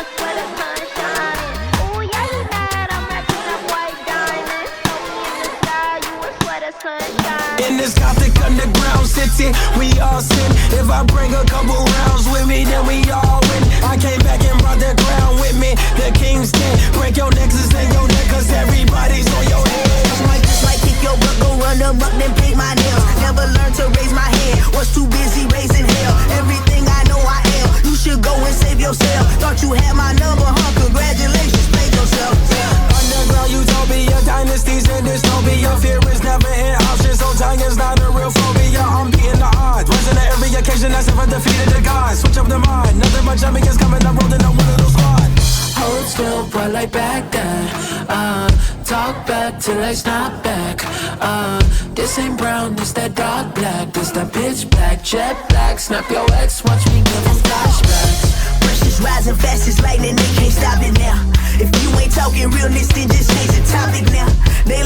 a sweater, sun shining. Ooh, yeah, you mad, I'm wrapping up white diamonds. Show me in the sky, you a sweater, sun shining. In this gothic underground city, we all sin. If I bring a couple rounds with me, then we all win. I came back and brought the crown with me. The king's king. Break your necks and your neck, cause everybody's on your head. Just might kick your butt, go run them up, then paint my nails. Never learned to raise my hand, was too busy raising hell. Everything I know I am, you should go and save yourself. Thought you had my number, huh? Congratulations, played yourself. Underground utopia, dynasties and dystopia. Fear is never an option, so time is not a real phobia. I'm beating the odds, rising to every occasion. That's if I defeated the gods. Switch up the mind, nothing but champions coming up, rolling up one of those squad. Hold still, boy, like back then. Talk back till I snap back. This ain't brown, this that dark black. This that pitch black, jet black. Snap your ex, watch me give them flashbacks. Pressure's rising fast as lightning, they can't stop it now. If you ain't talking realness, then just change the topic now. They